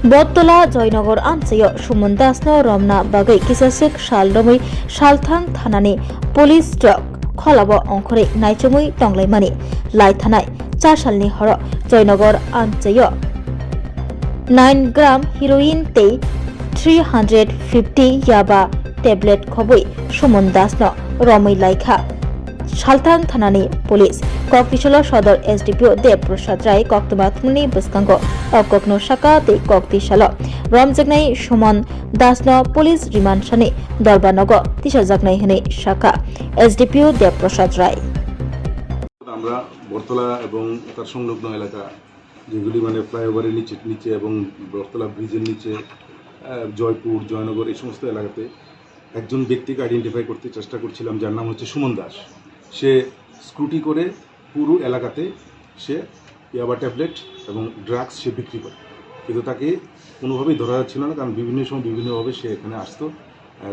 बतला जयनगर आनसायो सुमन दासनो रमना बागै किसासिक साल रमै सालथां थानानि पुलिस ट्रक खलाबो अंखरे नायचमै टंगलायमानि लाई थानाय 4 सालनि हर जयनगर आनसायो 9 ग्राम हेरोइन ते 350 याबा टेब्लेट खबै सुमन दासनो रमै लाइखा सालथां थानानि पुलिस ककतिसल सदर एसडीपीओ देव प्रसाद राय कक्तमाथमुनि बसकांगो अककनो शाखा ते कक्तिसल रमजगनाय सुमन दासनो पुलिस रिमान्ड सानि दरबार नगो तिसाजागनाय हने शाखा एसडीपीओ देव प्रसाद राय আমরা বরতলা এবং তার সংলগ্ন এলাকা যেগুলি মানে ফ্লাইওভারের নিচে এবং বরতলা ব্রিজের নিচে জয়পুর জয়নগর এই সমস্ত এলাকাতে একজন ব্যক্তিকে আইডেন্টিফাই করতে চেষ্টা করছিলাম যার নাম হচ্ছে সুমন দাস। সে স্ক্রুটি করে পুরো এলাকাতে সে ইয়াবা ট্যাবলেট এবং ড্রাগস সে বিক্রি করে, কিন্তু তাকে কোনোভাবেই ধরা যাচ্ছিল না, কারণ বিভিন্ন সময় বিভিন্নভাবে সে এখানে আসতো,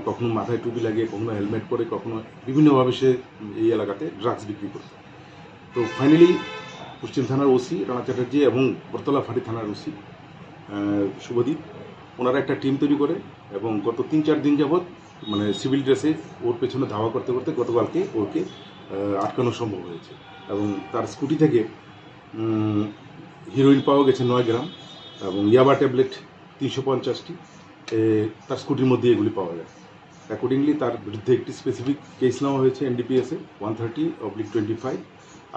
কখনো মাথায় টুপি লাগিয়ে, কখনো হেলমেট পরে, কখনো বিভিন্নভাবে সে এই এলাকাতে ড্রাগস বিক্রি করত। তো ফাইনালি পশ্চিম থানার ওসি রানা চ্যাটার্জি এবং বরতলা ফাঁড়ি থানার ওসি শুভদীপ ওনারা একটা টিম তৈরি করে এবং গত 3-4 দিন যাবৎ মানে সিভিল ড্রেসে ওর পেছনে ধাওয়া করতে করতে গতকালকে ওকে আটকানো সম্ভব হয়েছে এবং তার স্কুটি থেকে হিরোইন পাওয়া গেছে 9 গ্রাম এবং ইয়াবা ট্যাবলেট 350টি তার স্কুটির মধ্যে এগুলি পাওয়া যায়। অ্যাকর্ডিংলি তার বিরুদ্ধে একটি স্পেসিফিক কেস নেওয়া হয়েছে এনডিপিএসে 130/25।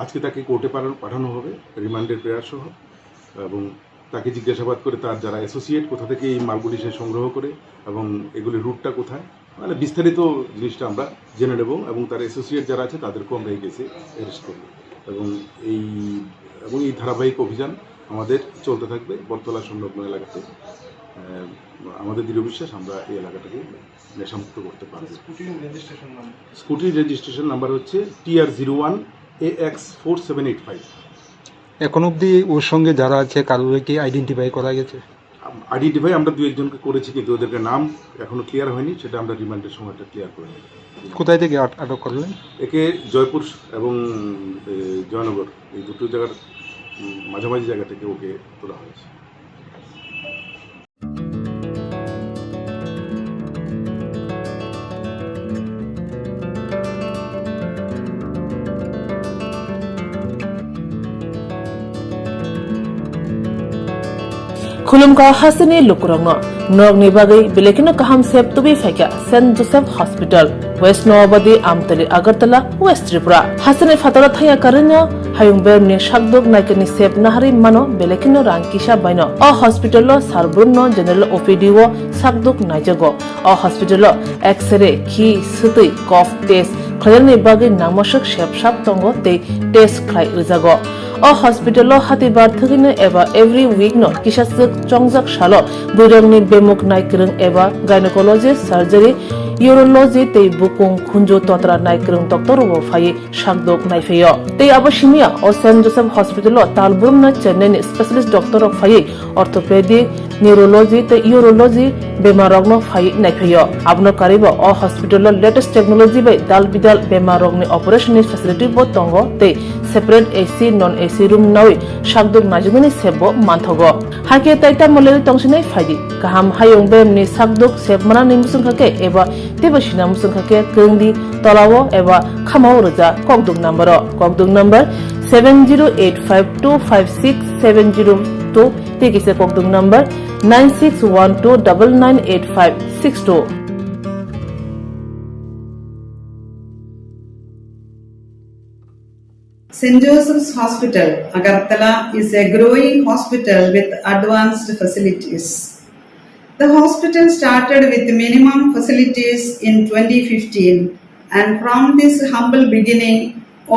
আজকে তাকে কোর্টে পাঠানো হবে রিমান্ডের প্রেয়ার সহ এবং তাকে জিজ্ঞাসাবাদ করে তার যারা অ্যাসোসিয়েট কোথা থেকে এই মালগুলি সে সংগ্রহ করে এবং এগুলির রুটটা কোথায়, মানে বিস্তারিত জিনিসটা আমরা জেনে নেব এবং তার অ্যাসোসিয়েট যারা আছে তাদেরকেও আমরা এই কেসে অ্যারেস্ট করব এবং এই ধারাবাহিক অভিযান আমাদের চলতে থাকবে বরতলা সংলগ্ন এলাকাতে। আমাদের দৃঢ় বিশ্বাস আমরা এই এলাকাটাকে নেশামুক্ত করতে পারব। স্কুটির রেজিস্ট্রেশন নাম্বার হচ্ছে TR01 AX4785। এখন অবধি ওর সঙ্গে যারা আছে কারোকে আইডেন্টিফাই করা গেছে? আইডেন্টিফাই আমরা 2-1জনকে করেছি, কিন্তু ওদেরকে নাম এখনো ক্লিয়ার হয়নি, সেটা আমরা রিমান্ডের সময়টা ক্লিয়ার করে নেব। কোথায় থেকে আটক করলেন? একে জয়পুর এবং জয়নগর এই দুটো জায়গার মাঝামাঝি জায়গা থেকে ওকে তোলা হয়েছে। खुलुमका हासिनी लुकुरंगनो नगनि बागै बेलेकिनो काहाम सेब तुबि फाइका सेन्ट जोसेफ हॉस्पिटल वेस्ट नवाबदी आमतली अगरतला वेस्ट त्रिपुरा हासिनी फातरा थाया करनो हायुं बेरनि शाकदोक नायकनि सेब नाहारि मानो बेलेकिनो रांकिसा बायनो अ हॉस्पिटलो सारब्रुनो जनरल ओपीडी वो शाकदोक नायजगो अ हॉस्पिटलो एक्सरे खि सुतै कफ टेस्ट खयनि बागै नामसक सेबसाब तंगो ते टेस्ट खाय रिजागो अ हॉस्पिटलो हातिबार थगिनो एबा एवरी वीक नो किसासक चंगजाक सालो बुरंगनि बेमुक नायक्रं एबा गायनेकोलॉजिस्ट सर्जरी यूरोलॉजी ते बुकुं खुंजो तंत्रा नायक्रं डॉक्टर वो फाइ शाकदोक नायफेयो ते अबशिमिया अ सेंट जोसेफ हॉस्पिटलो तालबुरमना चेन्नई स्पेशलिस्ट डॉक्टर फाइ ऑर्थोपेडिक न्यूरोलॉजी ते यूरोलॉजी बेमारगनो फाइ नायफेयो आबनो कारिबो अ हॉस्पिटलो लेटेस्ट टेक्नोलॉजी बाय दाल बिदाल बेमारगनि ऑपरेशन फैसिलिटी बो तंगो ते separate AC non AC room नावि शाकदोक नाजुगनि सेबो मानथगो हाके ताइता मलेरि तंसिनै फाइदि गाहाम हायुं बेमनि शाकदोक सेबमाना निमुसुंखाके एबा तेबसिना मुसुंखाके गंदि तलावो एबा खामाव रजा ककदुक number 7085256702 तेकिसे ककदुक number 9612998562। St. Joseph's Hospital, Agartala is a growing hospital with advanced facilities. The hospital started with minimum facilities in 2015, and from this humble beginning,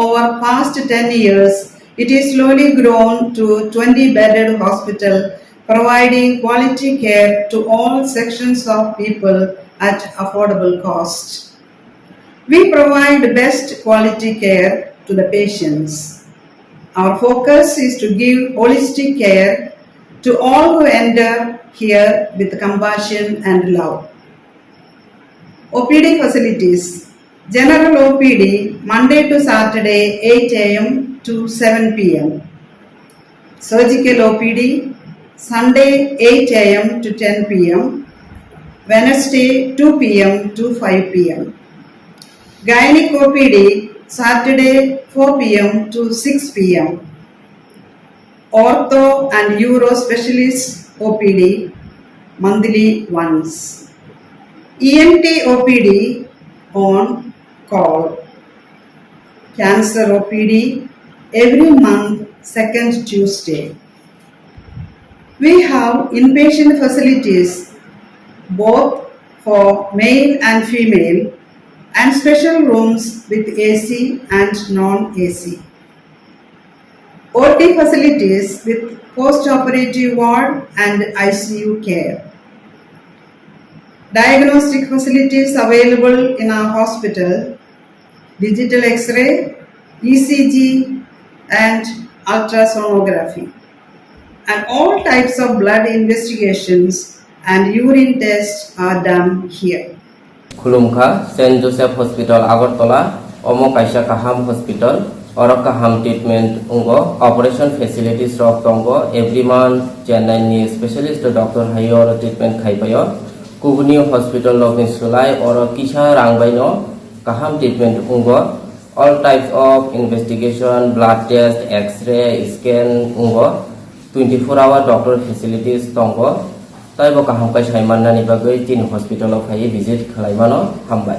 over past 10 years, it is slowly grown to 20-bedded hospital, providing quality care to all sections of people at affordable cost. We provide best quality care to the patients. Our focus is to give holistic care to all who enter here with compassion and love. OPD facilities. General OPD Monday to Saturday 8 a.m. to 7 p.m. Surgical OPD Sunday 8 a.m. to 10 p.m., Wednesday 2 p.m. to 5 p.m. Gynec OPD Saturday 4 p.m. to 6 p.m. Ortho and Uro Specialist OPD monthly once. ENT OPD on call. Cancer OPD every month, second Tuesday. We have inpatient facilities both for male and female and special rooms with AC and non-AC. OT facilities with post-operative ward and ICU care. Diagnostic facilities available in our hospital, digital X-ray, ECG and ultrasonography. And all types of blood investigations and urine tests are done here. Khulumkha, St. Joseph Hospital, Agartala, Omo Kaisa Kaham Hospital, Horkha Ham Treatment Ungo, Operation Facilities Rock Tongo, every month, Chennai Specialist Doctor Hayor Treatment Khaipayo, Kugni Hospital of Sulai or Kisha Rangbaino, Kaham Treatment Ungo, all types of investigation, blood test, X-ray, scan Ungo, 24-hour doctor facilities Tongo, Taibo Kaham Kai Shaiman Nani Bagay, Tin Hospital of Hayi visit Kalaimano, Hambai.